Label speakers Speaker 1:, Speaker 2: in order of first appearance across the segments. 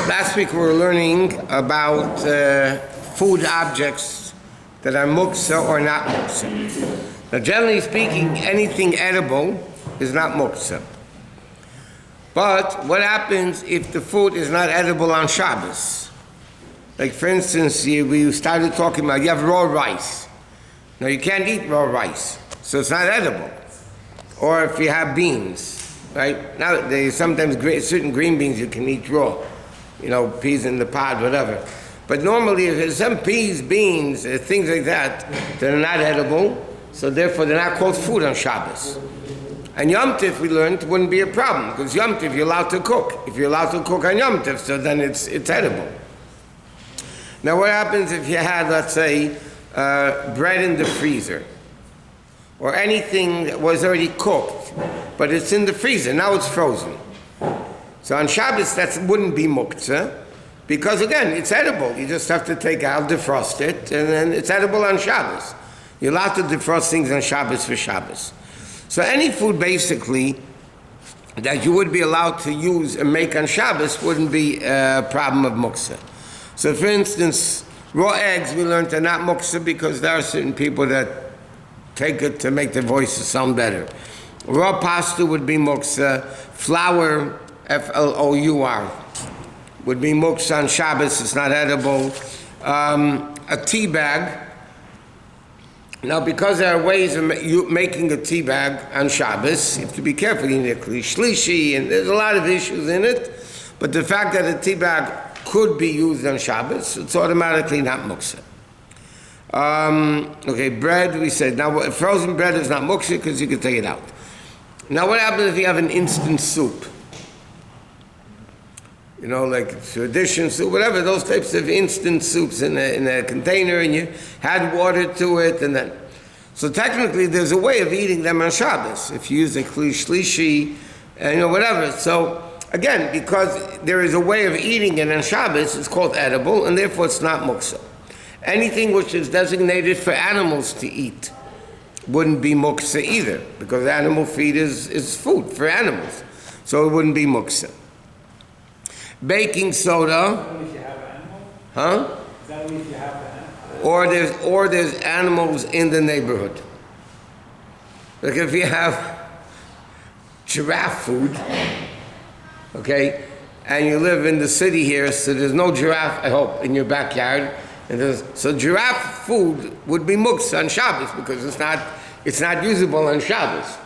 Speaker 1: Last week we were learning about food objects that are muktzah or not muktzah. Now, generally speaking, anything edible is not muktzah. But what happens if the food is not edible on Shabbos? Like, for instance, we started talking about you have raw rice. Now, you can't eat raw rice, so it's not edible. Or if you have beans, right? Now, there's sometimes certain green beans you can eat raw. You know, peas in the pod, whatever. But normally, if there's some peas, beans, things like that, they're not edible, so therefore they're not called food on Shabbos. And Yom Tif, we learned, wouldn't be a problem, because Yom Tif, you're allowed to cook. If you're allowed to cook on Yom Tif, so then it's edible. Now, what happens if you had, let's say, bread in the freezer, or anything that was already cooked, but it's in the freezer, now it's frozen. So on Shabbos, that wouldn't be muktzah, because again, it's edible. You just have to take out, defrost it, and then it's edible on Shabbos. You're allowed to defrost things on Shabbos for Shabbos. So any food, basically, that you would be allowed to use and make on Shabbos wouldn't be a problem of muktzah. So for instance, raw eggs, we learned are not muktzah because there are certain people that take it to make their voices sound better. Raw pasta would be muktzah. Flour, F-L-O-U-R, would be muktzah on Shabbos. It's not edible. A tea bag. Now, because there are ways of making a tea bag on Shabbos, you have to be careful. You need a kli shlishi, and there's a lot of issues in it. But the fact that a tea bag could be used on Shabbos, it's automatically not muktzah. Okay, bread, we said. Now, frozen bread is not muktzah because you can take it out. Now, what happens if you have an instant soup? You know, like tradition soup, whatever, those types of instant soups in a container, and you add water to it, and then... So technically, there's a way of eating them on Shabbos, if you use a kli shlishi, you know, whatever. So, again, because there is a way of eating it on Shabbos, it's called edible, and therefore it's not muktzah. Anything which is designated for animals to eat wouldn't be muktzah either, because animal feed is food for animals. So it wouldn't be muktzah. Baking soda. Is that only if you have an animal? Huh? Is that only if you have an animal? Or there's animals in the neighborhood. Like if you have giraffe food, okay, and you live in the city here, so there's no giraffe, I hope, in your backyard. So giraffe food would be muktzah on Shabbos because it's not usable on Shabbos.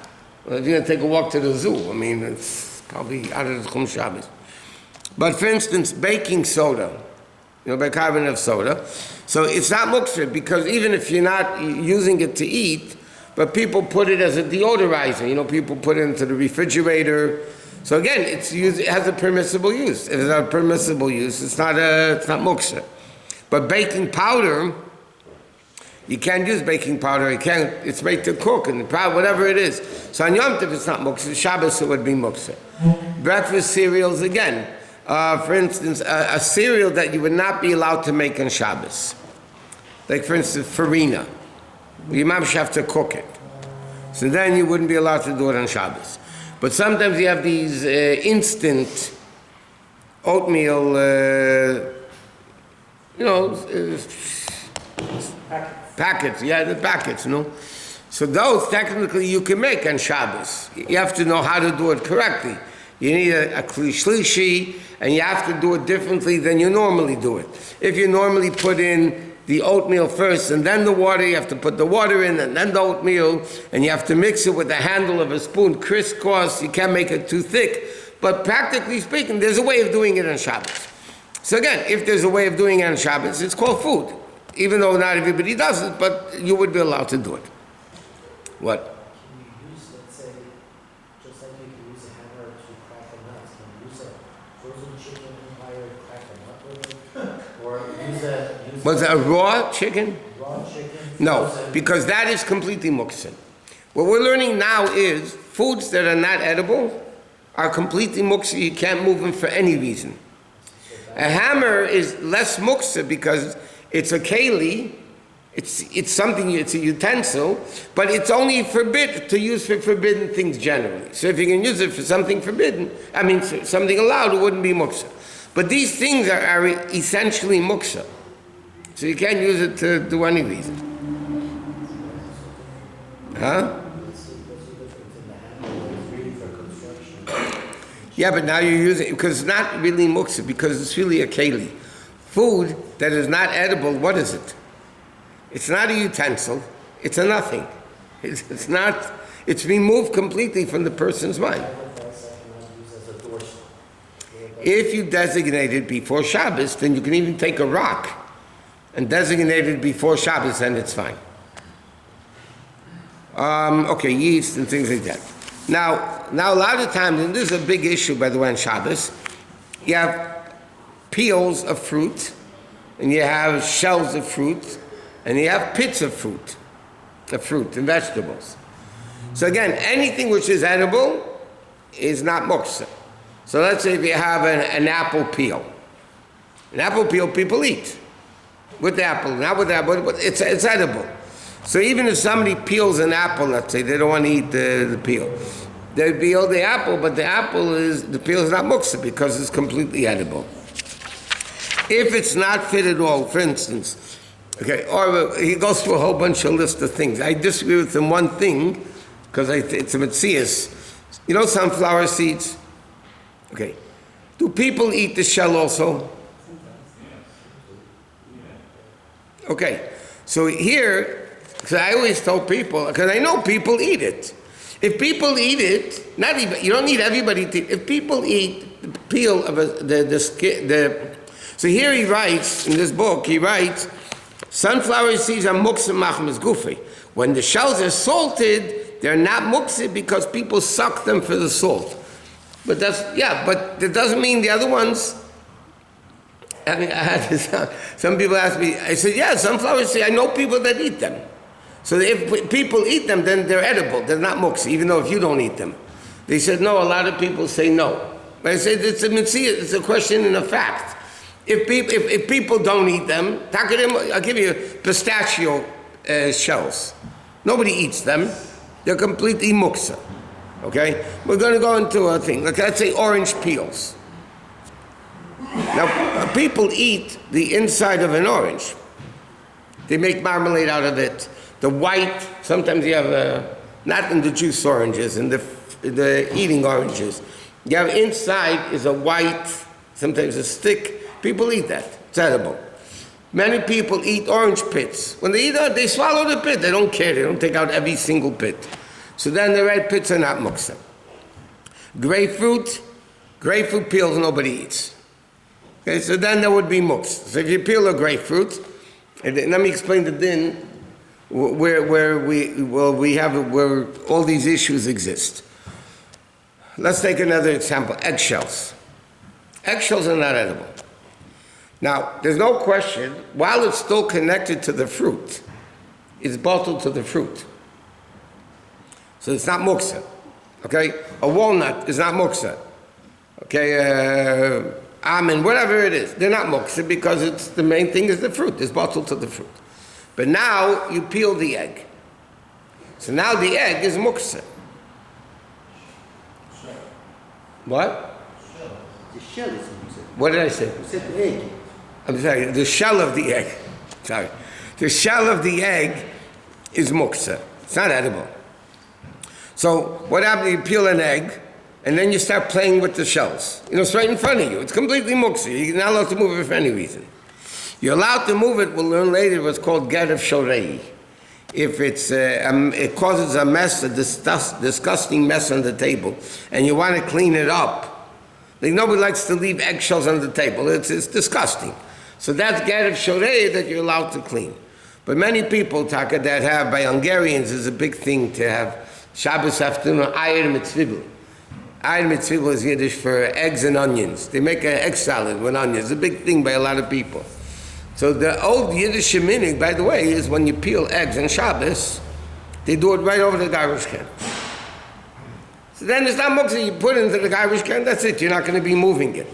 Speaker 1: Well, if you're going to take a walk to the zoo, I mean, it's probably out of the Chum Shabbos. But for instance, baking soda, you know, bicarbonate of soda, so it's not muktzah because even if you're not using it to eat, but people put it as a deodorizer, you know, people put it into the refrigerator. So again, it has a permissible use. If it's not a permissible use, it's not muktzah. But baking powder, you can't use baking powder. It's made to cook and whatever it is. So on Yom Tov, it's not muktzah. Shabbos, it would be muktzah. Breakfast cereals, again. For instance, a cereal that you would not be allowed to make on Shabbos. Like, for instance, farina. You might have to cook it. So then you wouldn't be allowed to do it on Shabbos. But sometimes you have these instant oatmeal, packets. Yeah, the packets, you know. So those, technically, you can make on Shabbos. You have to know how to do it correctly. You need a kli shlishi, and you have to do it differently than you normally do it. If you normally put in the oatmeal first and then the water, you have to put the water in and then the oatmeal, and you have to mix it with the handle of a spoon, crisscross. You can't make it too thick. But practically speaking, there's a way of doing it on Shabbos. So again, if there's a way of doing it on Shabbos, it's called food. Even though not everybody does it, but you would be allowed to do it. What? Was it a raw chicken?
Speaker 2: Raw chicken?
Speaker 1: No, because that is completely muktzah. What we're learning now is foods that are not edible are completely muktzah. You can't move them for any reason. A hammer is less muktzah because it's a keli, it's something, it's a utensil, but it's only forbidden to use for forbidden things generally. So if you can use it for something forbidden, something allowed, it wouldn't be muktzah. But these things are essentially muktzah. So you can't use it to do any reason. Huh? Yeah, but now you're using it because it's not really muktzah, because it's really a keli. Food that is not edible, what is it? It's not a utensil, it's a nothing. It's not, it's removed completely from the person's mind. If you designate it before Shabbos, then you can even take a rock and designate it before Shabbos, and it's fine. Okay, yeast and things like that. Now a lot of times, and this is a big issue, by the way, on Shabbos, you have peels of fruit, and you have shells of fruit, and you have pits of fruit and vegetables. So again, anything which is edible is not muktzah. So let's say if you have an apple peel. An apple peel people eat. With the apple, not with the apple, but it's edible. So even if somebody peels an apple, let's say, they don't want to eat the peel. They peel the apple, but the peel is not muktzah because it's completely edible. If it's not fit at all, for instance, okay, or he goes through a whole bunch of list of things. I disagree with him one thing, because it's a metzias. You know sunflower seeds? Okay. Do people eat the shell also? Okay. So here, because I always tell people, because I know people eat it. If people eat it, you don't need everybody to eat. If people eat the peel of so here he writes, in this book, he writes, sunflower seeds are muktzah machmas gufi. When the shells are salted, they're not muktzah because people suck them for the salt. But but that doesn't mean the other ones. I mean, I had this, some people ask me, I said, yeah, sunflower seeds, I know people that eat them. So if people eat them, then they're edible, they're not muktzah, even though if you don't eat them. They said, no, a lot of people say no. But I said, it's a question and a fact. If people don't eat them, I'll give you pistachio shells. Nobody eats them. They're completely muktzah. Okay? We're going to go into a thing. Like, let's say orange peels. Now, people eat the inside of an orange. They make marmalade out of it. The white, sometimes you have, not in the juice oranges, in the eating oranges. You have inside is a white, sometimes a stick. People eat that. It's edible. Many people eat orange pits. When they eat it, they swallow the pit. They don't care. They don't take out every single pit. So then the red pits are not muktzah. Grapefruit peels nobody eats. Okay, so then there would be muktzah. So if you peel a grapefruit, and let me explain the din where all these issues exist. Let's take another example. Eggshells. Eggshells are not edible. Now, there's no question, while it's still connected to the fruit, it's bottled to the fruit. So it's not muktzah. Okay? A walnut is not muktzah. Okay? Almond, whatever it is, they're not muktzah because the main thing is the fruit. It's bottled to the fruit. But now you peel the egg. So now the egg is muktzah. What?
Speaker 2: The shell is muktzah.
Speaker 1: What did I say?
Speaker 2: You said the egg.
Speaker 1: I'm sorry, the shell of the egg. Sorry. The shell of the egg is muktzah. It's not edible. So what happens? You peel an egg, and then you start playing with the shells. It's right in front of you. It's completely muktzah. You're not allowed to move it for any reason. You're allowed to move it. We'll learn later what's called get of shorei. If it causes a mess, a disgusting mess on the table, and you want to clean it up. Like nobody likes to leave eggshells on the table. It's disgusting. So that's get of shorei that you're allowed to clean. But many people, Taka, that have, by Hungarians, is a big thing to have Shabbos afternoon, Eier mit Zwiebel. Eier mit Zwiebel is Yiddish for eggs and onions. They make an egg salad with onions. It's a big thing by a lot of people. So the old Yiddish minig, by the way, is when you peel eggs on Shabbos, they do it right over the garbage can. So then it's not muktzah, you put it into the garbage can, that's it, you're not going to be moving it.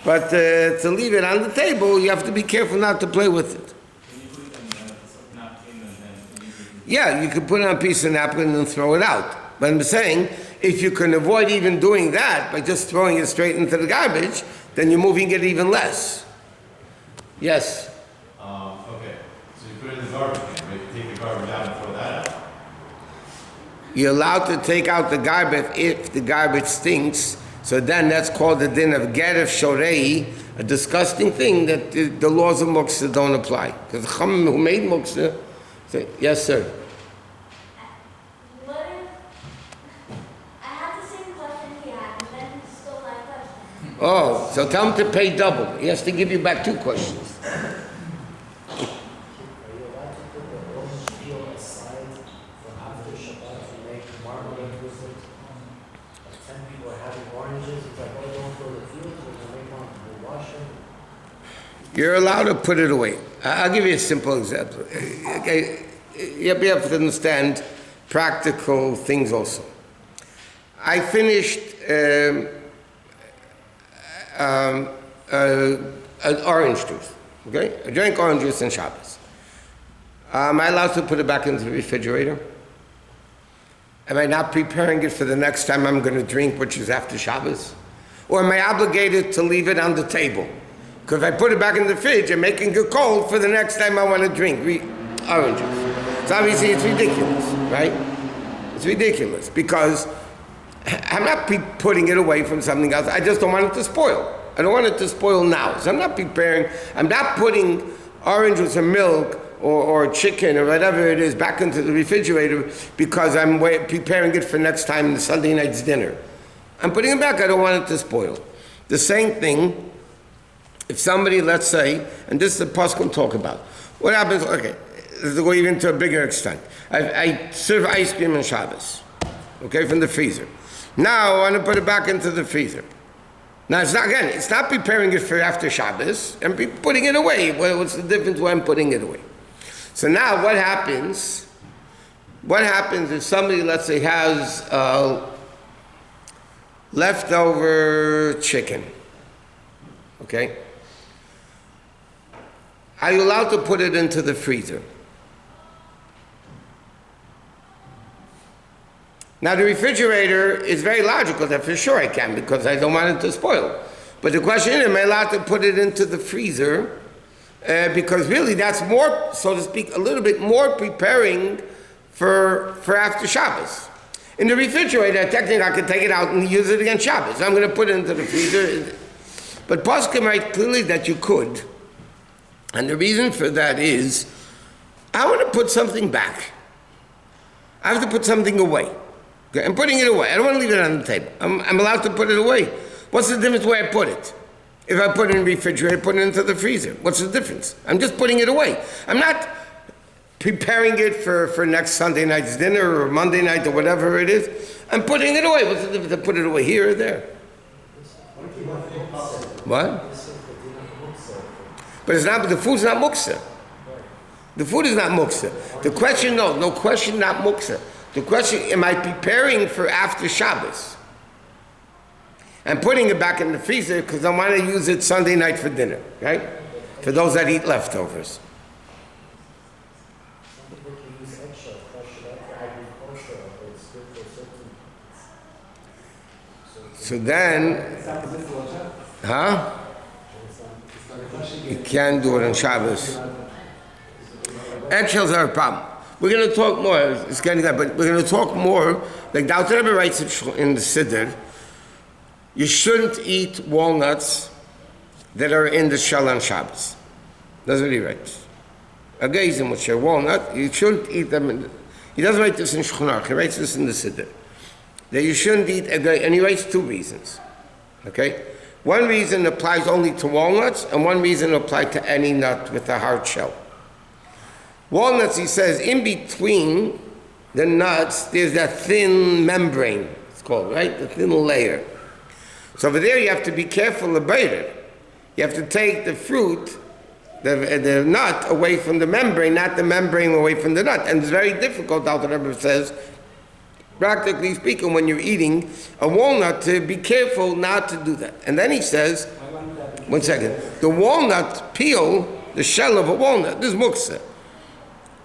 Speaker 1: But to leave it on the table, you have to be careful not to play with it.
Speaker 3: Can you put it on a napkin and then
Speaker 1: Yeah, you can put it on a piece of napkin and throw it out. But I'm saying, if you can avoid even doing that by just throwing it straight into the garbage, then you're moving it even less. Yes?
Speaker 4: Okay, so you put it in the garbage can, right? You take the garbage out and throw that out.
Speaker 1: You're allowed to take out the garbage if the garbage stinks. So then that's called the din of geref shorei, a disgusting thing that the laws of Muktzah don't apply. Because the Chachamim who made Muktzah say, yes, sir.
Speaker 5: What if I have the same question he had, and then he stole my question?
Speaker 1: Oh, so tell him to pay double. He has to give you back 2 questions.
Speaker 2: Are you allowed to put the orange peel aside for after Shabbat to make marmalade with it? Like 10 people are having oranges, it's like, oh, don't throw the field, we're gonna make one, we'll wash it.
Speaker 1: You're allowed to put it away. I'll give you a simple example. Okay, you have to understand practical things also. I finished an orange juice. Okay, I drank orange juice on Shabbos. Am I allowed to put it back into the refrigerator? Am I not preparing it for the next time I'm going to drink, which is after Shabbos? Or am I obligated to leave it on the table? Because if I put it back in the fridge, I'm making it cold for the next time I want to drink orange juice. So obviously it's ridiculous, right? It's ridiculous because I'm not putting it away from something else. I just don't want it to spoil. I don't want it to spoil now. So I'm not putting orange juice or milk or chicken or whatever it is back into the refrigerator because I'm preparing it for next time the Sunday night's dinner. I'm putting it back. I don't want it to spoil. The same thing, if somebody, let's say, and this is the Pascal talk about, what happens, okay, let's go even to a bigger extent. I serve ice cream on Shabbos, okay, from the freezer. Now I want to put it back into the freezer. Now it's not preparing it for after Shabbos, and putting it away. What's the difference when I'm putting it away? So now what happens? What happens if somebody, let's say, has leftover chicken, okay? Are you allowed to put it into the freezer? Now the refrigerator is very logical that for sure I can because I don't want it to spoil. But the question is, am I allowed to put it into the freezer? Because really that's more, so to speak, a little bit more preparing for after Shabbos. In the refrigerator, technically I could take it out and use it against Shabbos. I'm going to put it into the freezer. But Poskim write clearly that you could. And the reason for that is, I want to put something back. I have to put something away. Okay? I'm putting it away. I don't want to leave it on the table. I'm allowed to put it away. What's the difference where I put it? If I put it in the refrigerator, put it into the freezer. What's the difference? I'm just putting it away. I'm not preparing it for next Sunday night's dinner or Monday night or whatever it is. I'm putting it away. What's the difference to put it away here or there? What? But it's not, the food's not Muktzah. The food is not Muktzah. The question, no question, not Muktzah. The question, am I preparing for after Shabbos? I'm putting it back in the freezer because I want to use it Sunday night for dinner, right? For those that eat leftovers.
Speaker 2: Some people can use extra, crush it up for agriculture, but it's good for certain.
Speaker 1: So then, huh? You can't do it on Shabbos. Eggshells are a problem. We're going to talk more, it's getting that, but we're going to talk more, like the Alter Rebbe writes in the Siddur, you shouldn't eat walnuts that are in the shell on Shabbos. That's what he writes. A geizim, which are walnut, you shouldn't eat them. He doesn't write this in Shulchan, he writes this in the Siddur. That you shouldn't eat a geiz, and he writes 2 reasons. Okay? One reason applies only to walnuts, and one reason applies to any nut with a hard shell. Walnuts, he says, in between the nuts, there's that thin membrane, it's called, right? The thin layer. So over there you have to be careful about it. You have to take the fruit, the nut, away from the membrane, not the membrane away from the nut. And it's very difficult, Alter Rebbe says, practically speaking, when you're eating a walnut, to be careful not to do that. And then he says, one second, the walnut peel, the shell of a walnut, this is Muktzah.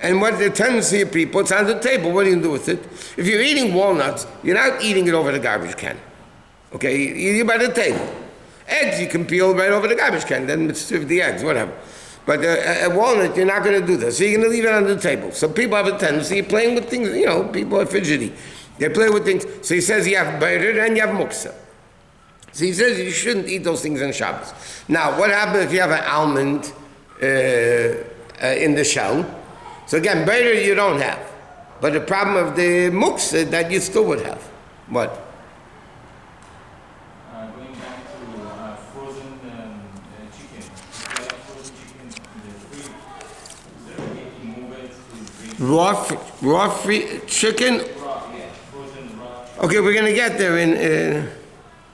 Speaker 1: And what the tendency of people, it's on the table, what do you do with it? If you're eating walnuts, you're not eating it over the garbage can. Okay, you're by the table. Eggs you can peel right over the garbage can, then it's the eggs, whatever. But a walnut, you're not going to do that. So you're going to leave it on the table. So people have a tendency of playing with things, people are fidgety. They play with things. So he says you have Beirer and you have Muktzah. So he says you shouldn't eat those things on Shabbos. Now, what happens if you have an almond in the shell? So again, Beirer you don't have. But the problem of the Muktzah that you still would have. What?
Speaker 3: Going back to frozen chicken. If you have frozen chicken in the fridge, is there a way to move it to drink?
Speaker 1: Raw free chicken?
Speaker 3: Raw, yeah, frozen raw.
Speaker 1: Okay, we're going to get there in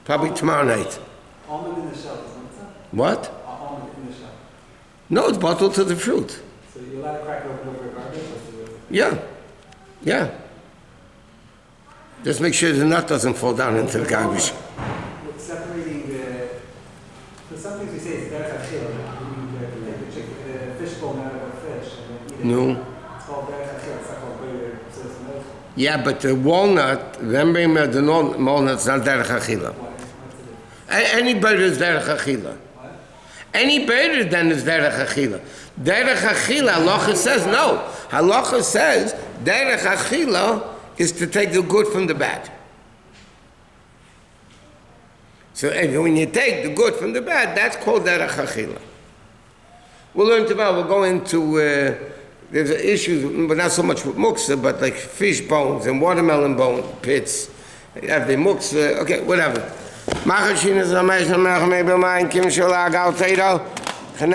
Speaker 1: probably tomorrow night.
Speaker 2: Almond in the shell, isn't it?
Speaker 1: What?
Speaker 2: Almond in the shell.
Speaker 1: No, it's bottled to the fruit.
Speaker 2: So you're allowed to crack it open over a garbage?
Speaker 1: Yeah. Yeah. Just make sure the nut doesn't fall down into the garbage.
Speaker 2: With separating the... So some things we say is derech achila. You take the fish bone out of a fish and then eat it.
Speaker 1: No.
Speaker 2: It's called derech achila. It's not called Beirer. So it's no...
Speaker 1: Yeah, but the walnut, remember the walnut's not derech achila.
Speaker 2: What's it?
Speaker 1: Any bird is derech achila.
Speaker 2: What?
Speaker 1: Any bird then is derech achila. Derech achila, halacha says no. Halacha says derech achila is to take the good from the bad. So when you take the good from the bad, that's called derech achila. We'll learn tomorrow. We'll go into there's issues, but not so much with muktzah, but like fish bones and watermelon bone pits. You have the muktzah, okay, whatever. Machashin is a measure, kim shalag al teiro.